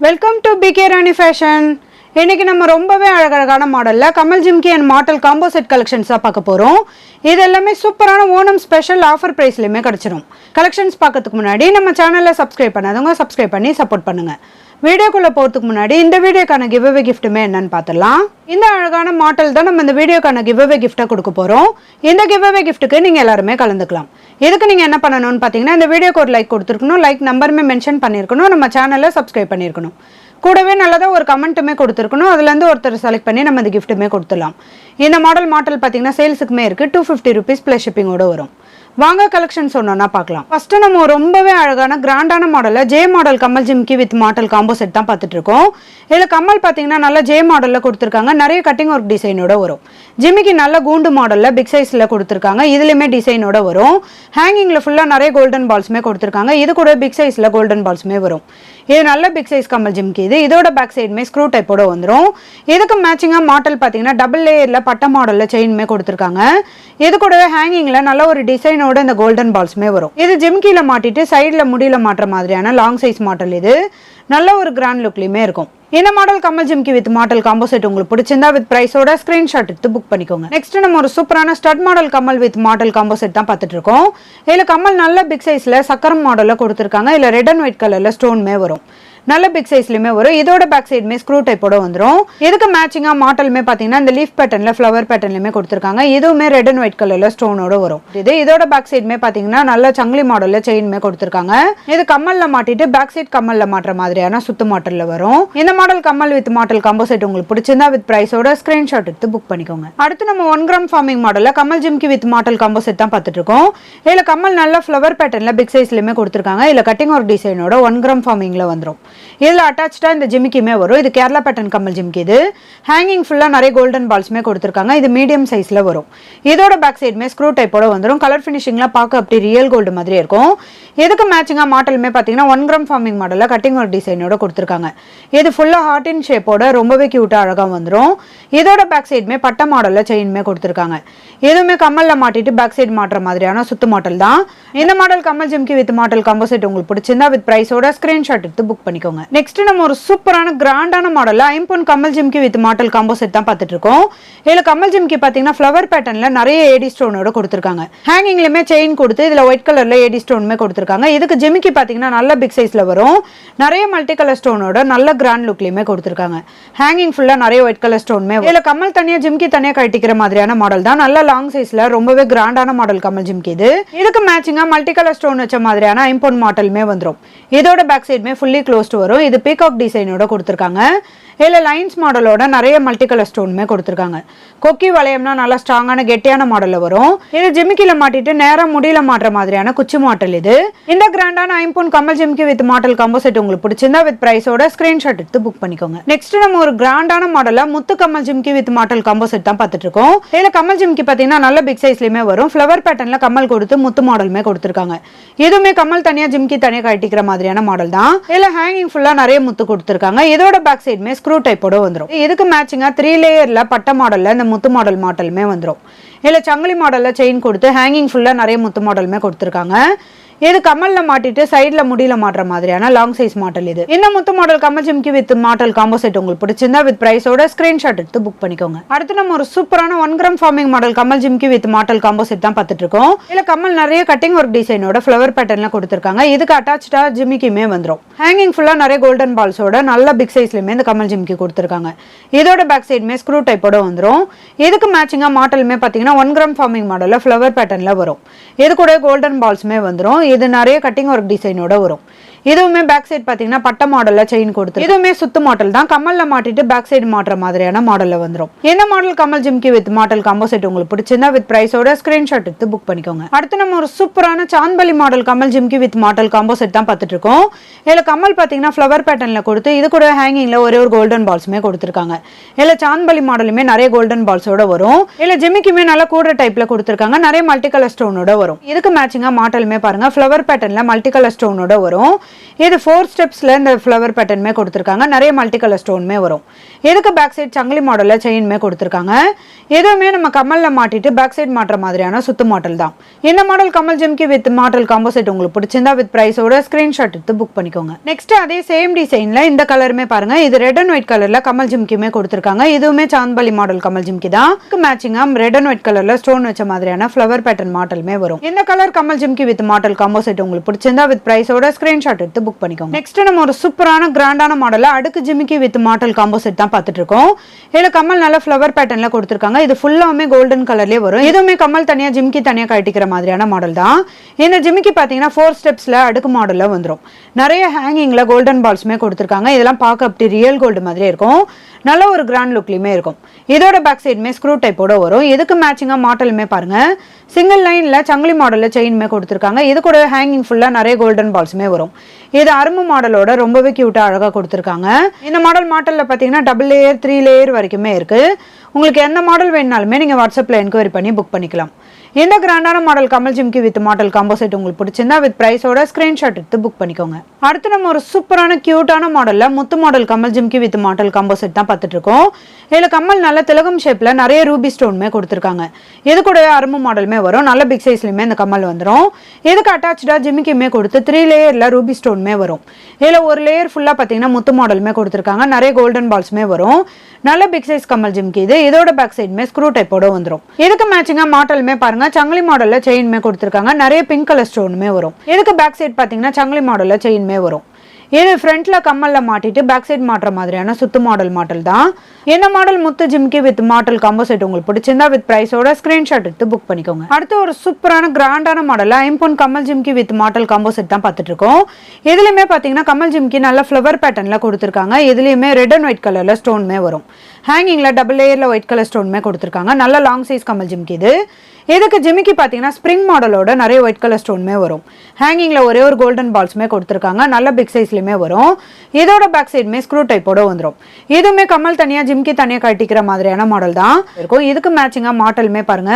Welcome to PK Rani fashion. இன்னைக்கு நம்ம ரொம்பவே அழகழகான மாடல்ல கமல் ஜிம்கி அண்ட் மாடல் காம்போ செட் கலெக்ஷன்ஸா பார்க்க போறோம். இது எல்லாமே சூப்பரான ஓணம் ஸ்பெஷல் ஆஃபர் பிரைஸ்லயுமே கிடைச்சிரும். கலெக்ஷன்ஸ் பார்க்கறதுக்கு முன்னாடி நம்ம சேனலை சப்ஸ்கிரைப் பண்ணாதவங்க சப்ஸ்கிரைப் பண்ணி சப்போர்ட் பண்ணுங்க. வீடியோக்குள்ள போறதுக்கு முன்னாடி இந்த வீடியோக்கான கிவ் அவே கிஃப்ட்டுமே என்னன்னு பார்த்துடலாம். இந்த அழகான மாடல் தான் நம்ம இந்த வீடியோக்கான கிவ் அவே கிஃப்ட்டை கொடுக்க போறோம். இந்த கிவ் அவே கிஃப்ட்டுக்கு நீங்க எல்லாருமே கலந்துக்கலாம். இதுக்கு நீங்க என்ன பண்ணணும்னு பார்த்தீங்கன்னா, இந்த வீடியோக்கு ஒரு லைக் கொடுத்துருக்கணும், லைக் நம்பருமே மென்ஷன் பண்ணியிருக்கணும், நம்ம சேனலை சப்ஸ்கிரைப் பண்ணியிருக்கணும், கூடவே நல்லதாக ஒரு கமெண்ட்டுமே கொடுத்துருக்கணும். அதுலேருந்து ஒருத்தர் செலக்ட் பண்ணி நம்ம இந்த கிஃப்ட்டுமே கொடுத்துடலாம். இந்த மாடல் பார்த்தீங்கன்னா சேல்ஸுக்குமே இருக்குது. 250 rupees ப்ளஸ் ஷிப்பிங்கோடு வரும். வாங்க கலெக்ஷன் சொன்னோன்னா பார்க்கலாம். ஃபர்ஸ்ட் நம்ம ரொம்பவே அழகான கிராண்டான மாடலில் ஜே மாடல் கமல் ஜிம்கி வித் மாடல் காம்போ செட் தான் பார்த்துட்டு இருக்கோம். இதில் கமல் பார்த்தீங்கன்னா நல்ல ஜே மாடலில் கொடுத்துருக்காங்க. நிறைய கட்டிங் ஒர்க் டிசைனோட வரும். ஜிமிக்கு நல்ல கூண்டு மாடலில் பிக் சைஸில் கொடுத்துருக்காங்க. இதுலேயுமே டிசைனோட வரும். ஹேங்கிங்கில் ஃபுல்லாக நிறைய கோல்டன் பால்ஸுமே கொடுத்துருக்காங்க. இது கூட பிக் சைஸில் கோல்டன் பால்ஸுமே வரும். இது நல்ல பிக் சைஸ் கமல் ஜிம்கி. இதோட பேக் சைடுமே ஸ்க்ரூ டைப்போட வந்துடும். இதுக்கு மேட்சிங்காக மாடல் பார்த்தீங்கன்னா டபுள் லேயரில் பட்ட மாடலில் செயின்மே கொடுத்துருக்காங்க. இது கூடவே ஹேங்கிங்கில் நல்ல ஒரு டிசைனோட இந்த கோல்டன் பால்ஸ்மே வரும். இது ஜிம்கில மாட்டிட்டு சைடில் முடியல மாட்டுற மாதிரியான லாங் சைஸ் மாடல். இது நல்ல ஒரு கிராண்ட் லுக்லயுமே இருக்கும். இந்த மாடல் கமல் ஜிம்கி வித் மாடல் காம்போ செட் உங்களுக்கு பிடிச்சிருந்தா வித் பிரைஸோட ஸ்கிரீன்ஷாட் எடுத்து புக் பண்ணிக்கோங்க. நெக்ஸ்ட் நம்ம ஒரு சூப்பரான stud model Kamal with model combo set தான் பார்த்துட்டு இருக்கோம். இதுல கமல் நல்ல பிக் சைஸ்ல சக்கரம் மாடல்ல கொடுத்துருக்காங்க. இதுல ரெட் அண்ட் ஒயிட் கலர்ல ஸ்டோன்மே வரும். நல்ல பிக் சைஸ்லயுமே வரும். இதோட பேக் சைடுமே ஸ்க்ரூ டைப்போட வந்துடும். இதுக்கு மேட்சிங்கா மாடலுமே பாத்தீங்கன்னா இந்த லீஃப் பேட்டர்ன்ல ஃப்ளவர் பேட்டர்ன்லயுமே கொடுத்துருக்காங்க. இதுவுமே ரெட் அண்ட் ஒயிட் கலர்ல ஸ்டோனோட வரும். இதோட பேக் சைடுமே பாத்தீங்கன்னா நல்ல சங்கிலி மாடல்ல செயின்மே கொடுத்துருக்காங்க. இது கம்மல்ல மாட்டிட்டு பேக் சைட் கம்மல்ல மாட்டுற மாதிரியான சுத்து மாடல்ல வரும். இந்த model Kamal with model combo set உங்களுக்கு பிடிச்சிருந்தா வித் பிரைஸோட ஸ்கிரீன்ஷாட் எடுத்து புக் பண்ணிக்கோங்க. அடுத்து நம்ம 1 கிராம் ஃபார்மிங் மாடல்ல கமல் ஜிம்கி வித் மாடல் காம்போ செட் தான் பார்த்துட்டு இருக்கோம். இதுல கமல் நல்ல ஃப்ளவர் பேட்டர்ன்ல பிக் சைஸ்லயுமே கொடுத்துருக்காங்க. இதுல கட்டிங் ஒர்க் டிசைனோட 1 கிராம் ஃபார்மிங்ல வந்துடும். இதுல அட்டாச்சா இந்த ஜிமிக்கிமே வரும். இது கேரளா பேட்டர்ன் கமல் ஜிமிக்கி. இது ஹேங்கிங் ஃபுல்லா நிறைய கோல்டன் பால்ஸ்மே கொடுத்துருக்காங்க. இது மீடியம் சைஸ்ல வரும். இதோட பேக் சைடுமே ஸ்க்ரூ டைப்போட வந்துடும். கலர் ஃபினிஷிங்லாம் பார்க்க அப்படி ரியல் கோல்டு மாதிரி இருக்கும். இதுக்கு மேட்சிங்கா மாடலுமே பார்த்தீங்கன்னா 1 கிராம் ஃபார்மிங் மாடல்ல கட்டிங் ஒர்க் டிசைனோட கொடுத்துருக்காங்க. இது ஃபுல்லா ஹார்ட் இன் ஷேப்போட ரொம்பவே கியூட்டா அழகா வந்துடும். இதோட பேக் சைடுமே பட்ட மாடல்ல செயின்மே கொடுத்துருக்காங்க. இதுவுமே கம்மல்ல மாட்டிட்டு பேக் சைடு மாட்டுற மாதிரியான சுத்து மாடல் தான். இந்த மாடல் கமல் ஜிம்கி வித் மாடல் காம்போ செட் உங்களுக்கு பிடிச்சிருந்தா வித் பிரைஸோட ஸ்கிரீன்ஷாட் எடுத்து புக் பண்ணிக்கோங்க. நெக்ஸ்ட் நம்ம ஒரு சூப்பரான கிராண்டான மாடல்ல ஐம்பொன் கமல் ஜிம்கி வித் மாடல் காம்போ செட் தான் பார்த்துட்டு இருக்கோம். இதுல கமல் ஜிம்கி பாத்தீங்கன்னா ஃப்ளவர் பேட்டர்ன்ல நிறைய ஏடி ஸ்டோனோட கொடுத்துருக்காங்க. ஹேங்கிங்லயுமே செயின் கொடுத்து இதுல ஒயிட் கலர்ல ஏடி ஸ்டோனுமே கொடுத்துருக்காங்க. இதுக்கு ஜிமிக்கி பாத்தீங்கன்னா நல்ல பிக் சைஸ்ல வரும். நிறைய மல்டி கலர் ஸ்டோனோட நல்ல கிராண்ட் லுக்லயுமே கொடுத்துருக்காங்க. ஹேங்கிங் ஃபுல்லா நிறைய ஒயிட் கலர் ஸ்டோனுமே. இதுல கமல் தனியா ஜிம்கி தனியா கட்டிக்கிற மாதிரியான மாடல் தான். நல்ல லாங் சைஸ்ல ரொம்பவே கிராண்டான மாடல் கமல் ஜிம்கி. இது இதுக்கு மேட்சிங்கா மல்டி கலர் ஸ்டோன் வச்ச மாதிரியான ஐம்பொன் மாடலுமே வந்துடும். இதோட பேக் சைடுமே ஃபுல்லி க்ளோஸ்ட் வரும். இது பீகாக் டிசைனோட கொடுத்துருக்காங்க. இதுல லைன்ஸ் மாடலோட நிறைய மல்டி கலர் ஸ்டோனுமே கொடுத்துருக்காங்க. கொக்கி வளையம்னா நல்லா ஸ்ட்ராங்கான கெட்டியான மாடல்ல வரும். இது ஜிமிக்கில மாட்டிட்டு நேரம் முடியல மாட்டுற மாதிரியான குச்சி மாடல். இது இந்த கிராண்டான ஐம்பொன் கமல் ஜிம்கி வித் மாடல் காம்போ செட் உங்களுக்கு பிடிச்சிருந்தா வித் பிரைஸோட ஸ்கிரீன்ஷாட் எடுத்து புக் பண்ணிக்கோங்க. நெக்ஸ்ட் நம்ம ஒரு கிராண்டான மாடல்ல முத்து கமல் ஜிம்கி வித் மாடல் காம்போ செட் தான் பார்த்துட்டு இருக்கோம். இதுல கமல் ஜிம்கி பாத்தீங்கன்னா நல்ல பிக் சைஸ்லயுமே வரும். ஃப்ளவர் பேட்டர்ன்ல கமல் கொடுத்து முத்து மாடலுமே கொடுத்துருக்காங்க. இதுவுமே கமல் தனியா ஜிம்கி தனியா கட்டிக்கிற மாதிரியான மாடல் தான். இதுல ஹேங்கிங் ஃபுல்லா நிறைய முத்து கொடுத்துருக்காங்க. இதோட பேக் சைடுமே ஸ்க்ரூ டைப்போட வந்துடும். இதுக்கு மேட்சிங்கா 3 லேயர்ல பட்ட மாடல்ல இந்த முத்து மாடலுமே வந்துடும். இதுல சங்கிலி மாடல்ல செயின் கொடுத்து ஹேங்கிங் ஃபுல்லா நிறைய முத்து மாடலுமே கொடுத்துருக்காங்க. இது கமல்ல மாட்டிட்டு சைடுல முடியல மாட்டுற மாதிரியான லாங் சைஸ் மாடல். இது இந்த முத்து மாடல் கமல் ஜிம்கி வித் மாடல் காம்போ செட் உங்களுக்கு பிடிச்சிருந்தா வித் பிரைஸோட ஸ்கிரீன்ஷாட் எடுத்து புக் பண்ணிக்கோங்க. அடுத்து நம்ம ஒரு சூப்பரான 1 கிராம் ஃபார்மிங் மாடல் கமல் ஜிம்கி வித் மாடல் காம்போ செட் தான் பார்த்துட்டு இருக்கோம். இதுல கமல் நிறைய கட்டிங் ஒர்க் டிசைனோட ஃப்ளவர் பேட்டர்ன்ல கொடுத்துருக்காங்க. இதுக்கு அட்டாச்சா ஜிமிக்கிமே வந்துடும். ஹேங்கிங் ஃபுல்லா நிறைய கோல்டன் பால்ஸோட நல்ல பிக் சைஸ்லயுமே இந்த கமல் ஜிம்கி கொடுத்துருக்காங்க. இதோட பேக் சைடுமே ஸ்க்ரூ டைப்போட வந்துடும். இதுக்கு மேட்சிங்கா மாடலுமே பாத்தீங்கன்னா 1 கிராம் ஃபார்மிங் மாடல்ல ஃப்ளவர் பேட்டர்ன்ல வரும். இது கூட கோல்டன் பால்ஸ்மே வந்துடும். இது நிறைய கட்டிங் ஒர்க் டிசைனோட வரும். இதுவுமே பேக் சைடு பாத்தீங்கன்னா பட்ட மாடல்ல செயின் கொடுத்து இதுவுமே சுத்து மாடல் தான். கமல்ல மாட்டிட்டு பேக் சைடு மாட்டுற மாதிரியான மாடல்ல வந்துடும். இந்த மாடல் கமல் ஜிம்கி வித் மாடல் காம்போ செட் உங்களுக்கு பிடிச்சிருந்தா வித் பிரைஸோட ஸ்கிரீன்ஷாட் எடுத்து புக் பண்ணிக்கோங்க. அடுத்து நம்ம ஒரு சூப்பரான சாந்த்பலி மாடல் கமல் ஜிம்கி வித் மாடல் காம்போ செட் தான் பார்த்துட்டு இருக்கோம். இதுல கமல் பாத்தீங்கன்னா ஃப்ளவர் பேட்டர்ன்ல கொடுத்து இது கூட ஹேங்கிங்ல ஒரே ஒரு கோல்டன் பால்ஸ்மே கொடுத்துருக்காங்க. இதுல சாந்த்பலி மாடலுமே நிறைய கோல்டன் பால்ஸோட வரும். இதுல ஜிமிக்குமே நல்ல கூட டைப்ல கொடுத்துருக்காங்க. நிறைய மல்டி கலர் ஸ்டோனோட வரும். இதுக்கு மேட்சிங்கா மாடலுமே பாருங்க ஃப்ளவர் பேட்டர்ன்ல மல்டி கலர் ஸ்டோனோட வரும். இது 4 ஸ்டெப்ஸில் இந்த ஃப்ளவர் பேட்டர்னுமே கொடுத்துருக்காங்க. நிறைய மல்டி கலர் ஸ்டோனுமே வரும். இதுக்கு பேக் சைட் சங்கிலி மாடலில் செயின்மே கொடுத்துருக்காங்க. எதுவுமே நம்ம கம்மலில் மாட்டிட்டு பேக் சைட் மாட்டுற மாதிரியான சுத்து மாடல் தான். இந்த மாடல் கமல் ஜிம்கி வித் மாடல் காம்போ செட் உங்களுக்கு பிடிச்சிருந்தா வித் பிரைஸோட ஸ்கிரீன்ஷாட் எடுத்து புக் பண்ணிக்கோங்க. நெக்ஸ்ட் அதே சேம் டிசைனில் இந்த கலருமே பாருங்க. இது ரெட் அண்ட் ஒயிட் கலரில் கமல் ஜிம்கியுமே கொடுத்துருக்காங்க. இதுவுமே சாந்த்பலி மாடல் கமல் ஜிம்கி தான். மேட்சிங்காக ரெட் அண்ட் ஒயிட் கலரில் ஸ்டோன் வச்ச மாதிரியான ஃப்ளவர் பேட்டர்ன் மாடலுமே வரும். இந்த கலர் கமல் ஜிம்கி வித் மாடல் காம்போ செட் உங்களுக்கு பிடிச்சிருந்தா வித் பிரைஸோட ஸ்கிரீன்ஷாட் எடுத்து புக் பண்ணிக்கோங்க. நெக்ஸ்ட் நம்ம ஒரு சூப்பரான கிராண்டான மாடலில் அடுக்கு ஜிமிக்கி வித் மாடல் காம்போ செட் தான் பார்த்துட்டு இருக்கோம். இதில் கமல் நல்ல ஃப்ளவர் பேட்டர்ன்ல கொடுத்துருக்காங்க. இது ஃபுல்லாமே கோல்டன் கலர்லேயே வரும். இதுவுமே கமல் தனியாக ஜிமிக்கி தனியாக கட்டிக்கிற மாதிரியான மாடல் தான். இந்த ஜிமிக்கி பார்த்தீங்கன்னா 4 ஸ்டெப்ஸில் அடுக்கு மாடலில் வந்துடும். நிறைய ஹேங்கிங்கில் கோல்டன் பால்ஸுமே கொடுத்துருக்காங்க. இதெல்லாம் பார்க்க அப்படி ரியல் கோல்டு மாதிரியே இருக்கும். நல்ல ஒரு கிராண்ட் லுக்லையுமே இருக்கும். இதோட பேக் சைடுமே ஸ்க்ரூ டைப்போட வரும். இதுக்கு மேட்சிங்காக மாடலுமே பாருங்க. சிங்கிள் லைனில் சங்கிலி மாடலில் செயின்மே கொடுத்துருக்காங்க. இது கூட ஹேங்கிங் ஃபுல்லாக நிறைய கோல்டன் பால்ஸுமே வரும். இது அரும்பு மாடலோட ரொம்பவே கியூட்டாக அழகாக கொடுத்துருக்காங்க. இந்த மாடலில் பார்த்தீங்கன்னா டபுள் லேயர் 3 லேயர் வரைக்குமே இருக்குது. உங்களுக்கு எந்த மாடல் வேணுனாலுமே நீங்கள் வாட்ஸ்அப்பில் என்கொயரி பண்ணி புக் பண்ணிக்கலாம். இந்த கிராண்டான மாடல் கமல் ஜிம்கி வித் மாடல் காம்போ செட் உங்களுக்கு பிடிச்சிருந்தா வித் பிரைஸோட ஸ்கிரீன்ஷாட் எடுத்து புக் பண்ணிக்கோங்க. அடுத்து நம்ம ஒரு சூப்பரான கியூட்டான மாடலில் முத்து மாடல் கமல் ஜிம்கி வித் மாடல் காம்போ செட் தான் பார்த்துட்டு இருக்கோம். இதில் கமல் நல்ல திலகம் ஷேப்பில் நிறைய ரூபி ஸ்டோனுமே கொடுத்துருக்காங்க. இது கூட அரும்பு மாடலுமே வரும். நல்ல பிக் சைஸ்லையுமே இந்த கமல் வந்துடும். இதுக்கு அட்டாச்சாக ஜிமிக்கியுமே கொடுத்து 3 லேயரில் ரூபி ஸ்டோனுமே வரும். இதில் ஒரு லேயர் ஃபுல்லாக பார்த்தீங்கன்னா முத்து மாடலுமே கொடுத்துருக்காங்க. நிறைய கோல்டன் பால்ஸுமே வரும். நல்ல பிக் சைஸ் கமல் ஜிம்கி இது. இதோட பேக் சைடுமே ஸ்க்ரூ டைப்போட வந்துடும். இதுக்கு மேட்சிங்காக மாடலுமே பாருங்க. சங்கிலி மாடல்ல செயின்மே கொடுத்துருக்காங்க. நிறைய பிங்க் கலர் ஸ்டோனுமே வரும். இதுக்கு பேக் சைட் பார்த்தீங்கன்னா சங்கிலி மாடல்ல செயின்மே வரும். இது ஃப்ரண்ட்ல கம்மல்ல மாட்டிட்டு பேக் சைட் மாட்டுற மாதிரியான சுத்து மாடல் தான். இந்த மாடல் முத்து ஜிம்கி வித் மாடல் காம்போ செட் உங்களுக்கு பிடிச்சிருந்தா வித் பிரைஸோட ஸ்கிரீன்ஷாட் எடுத்து புக் பண்ணிக்கோங்க. அடுத்து ஒரு சூப்பரான கிராண்டான மாடல் ஐம்பொன் கமல் ஜிம்கி வித் மாடல் காம்போ செட் தான் பார்த்துட்டு இருக்கோம். இதுலயுமே பாத்தீங்கன்னா கமல் ஜிம்கி நல்ல ஃப்ளவர் பேட்டர்ன்ல கொடுத்துருக்காங்க. இதுலயுமே ரெட் அண்ட் ஒயிட் கலர்ல ஸ்டோன்மே வரும். ஹேங்கிங்ல டபுள் லேயர்ல ஒயிட் கலர் ஸ்டோன்மே கொடுத்துருக்காங்க. நல்ல லாங் சைஸ் கமல் ஜிம்கி இது. இதுக்கு ஜிமிக்கி பார்த்தீங்கன்னா ஸ்ப்ரிங் மாடலோட நிறைய ஒயிட் கலர் ஸ்டோனுமே வரும். ஹேங்கிங்கில் ஒரே ஒரு கோல்டன் பால்ஸுமே கொடுத்துருக்காங்க. நல்ல பிக் சைஸ்லையுமே வரும். இதோட பேக் சைடுமே ஸ்க்ரூ டைப்போட வந்துடும். இதுவுமே கமல் தனியாக ஜிமிக்கி தனியாக கட்டிக்கிற மாதிரியான மாடல் தான் இருக்கும். இதுக்கு மேட்சிங்காக மாடலுமே பாருங்க.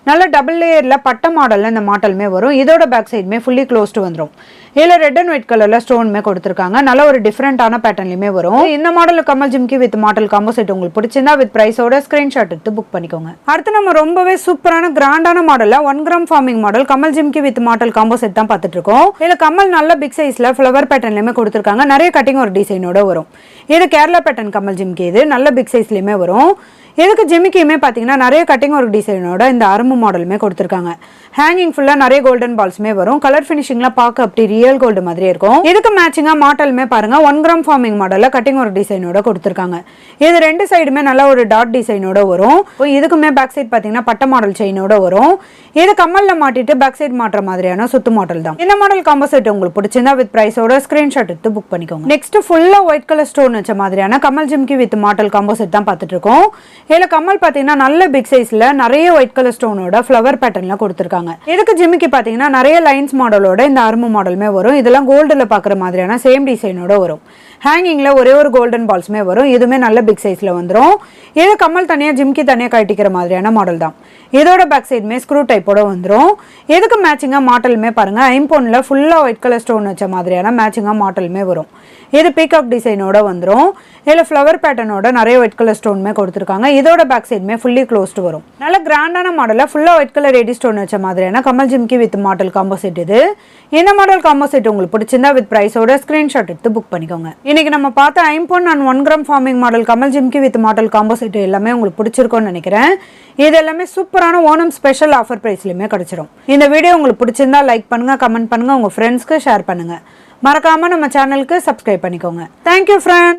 நல்ல டபுள் லேயரில் பட்ட மாடலில் இந்த மாடலுமே வரும். இதோட பேக் சைடுமே ஃபுல்லி க்ளோஸ்டு வந்துடும். இதில் ரெட் அண்ட் ஒயிட் கலரில் ஸ்டோனுமே கொடுத்துருக்காங்க. நல்ல ஒரு டிஃப்ரெண்டான பேட்டர்ன்லையுமே வரும். இந்த மாடல் கமல் ஜிம்கி வித் மாடல் காம்போ செட் உங்களுக்கு பிடிச்சிருந்தா வித் பிரைஸோட ஸ்கிரீன்ஷாட் எடுத்து புக் பண்ணிக்கோங்க. அடுத்து நம்ம ரொம்பவே சூப்பரான கிராண்டான மாடலில் 1 கிராம் ஃபார்மிங் மாடல் கமல் ஜிம்கி வித் மாடல் காம்போ செட் தான் பார்த்துட்டு இருக்கோம். இதில் கமல் நல்ல பிக் சைஸில் ஃப்ளவர் பேட்டர்ன்லையுமே கொடுத்துருக்காங்க. நிறைய கட்டிங் ஒரு டிசைனோட வரும். இது கேரளா பேட்டர்ன் கமல் ஜிம்கி இது. நல்ல பிக் சைஸ்லையுமே வரும். இதுக்கு ஜிமிக்கியுமே பார்த்தீங்கன்னா நிறைய கட்டிங் ஒரு டிசைனோட இந்த அரும்பு மாடலுமே கொடுத்துருக்காங்க. ஹேங்கிங் ஃபுல்லாக நிறைய கோல்டன் பால்ஸுமே வரும். கலர் ஃபினிஷிங்லாம் பார்க்க அப்படி ரியல் கோல்டு மாதிரியே இருக்கும். இதுக்கு மேட்சிங்காக மாடலுமே பாருங்க 1 கிராம் ஃபார்மிங் மாடலில் கட்டிங் ஒரு டிசைனோட கொடுத்துருக்காங்க. இது 2 சைடுமே நல்ல ஒரு டாட் டிசைனோட வரும். இதுக்குமே பேக் சைட் பார்த்தீங்கன்னா பட்ட மாடல் செயினோட வரும். இது கம்மலில் மாட்டிட்டு பேக் சைட் மாட்டுற மாதிரியான சுத்து மாடல் தான். இந்த மாடல் காம்போ செட் உங்களுக்கு பிடிச்சிருந்தா வித் பிரைஸோட ஸ்கிரீன்ஷாட் எடுத்து புக் பண்ணிக்கோங்க. நெக்ஸ்ட் ஃபுல்லாக ஒயிட் கலர் ஸ்டோன் வச்ச மாதிரியான கமல் ஜிம்கி வித் மாடல் காம்போ செட் தான் பார்த்துட்டு இருக்கோம். இதில் கமல் பார்த்தீங்கன்னா நல்ல பிக் சைஸ்ல நிறைய ஒயிட் கலர் ஸ்டோனோட ஃப்ளவர் பேட்டர்ன்ல கொடுத்துருக்காங்க. இதுக்கு ஜிமிக்கி பார்த்தீங்கன்னா நிறைய லைன்ஸ் மாடலோட இந்த அரும்பு மாடலுமே வரும். இதெல்லாம் கோல்டுல பார்க்குற மாதிரியான சேம் டிசைனோட வரும். ஹேங்கிங்ல ஒரே ஒரு கோல்டன் பால்ஸுமே வரும். இதுவுமே நல்ல பிக் சைஸ்ல வந்துடும். இது கமல் தனியாக ஜிம்கி தனியாக கட்டிக்கிற மாதிரியான மாடல் தான். இதோட பேக் சைடுமே ஸ்க்ரூ டைப்போட வந்துடும். இதுக்கு மேட்சிங்காக மாடலுமே பாருங்க. ஐம்போனில் ஃபுல்லாக ஒயிட் கலர் ஸ்டோன் வச்ச மாதிரியான மேட்சிங்காக மாடலுமே வரும். இது பீகாக் டிசைனோட வந்துடும். இதில் ஃப்ளவர் பேட்டர்னோட நிறைய ஒயிட் கலர் ஸ்டோனுமே கொடுத்துருக்காங்க. இதோட பேக் சைடுமே ஃபுல்லி க்ளோஸ்டு வரும். நல்ல கிராண்டான மாடலில் ஃபுல்லாக ஒயிட் கலர் எடி ஸ்டோன் வச்ச மாதிரியான கமல் ஜிம்கி வித் மாடல் காம்போ செட் இது. இந்த மாடல் காம்போ செட் உங்களுக்கு பிடிச்சிருந்தா வித் பிரைஸோட ஸ்கிரீன்ஷாட் எடுத்து புக் பண்ணிக்கோங்க. இன்னைக்கு நம்ம பார்த்த ஐம்போன் அண்ட் 1 கிராம் ஃபார்மிங் மாடல் கமல் ஜிம்கி வித் மாடல் காம்போ செட் எல்லாமே உங்களுக்கு பிடிச்சிருக்கும்னு நினைக்கிறேன். இது எல்லாமே சூப்பரான ஓணம் ஸ்பெஷல் ஆஃபர் பிரைஸ்லையுமே கிடைச்சிரும். இந்த வீடியோ உங்களுக்கு பிடிச்சிருந்தா லைக் பண்ணுங்க, கமெண்ட் பண்ணுங்க, உங்க ஃப்ரெண்ட்ஸ்க்கு ஷேர் பண்ணுங்க. மறக்காம நம்ம சேனலுக்கு சப்ஸ்கிரைப் பண்ணிக்கோங்க. Thank you friend.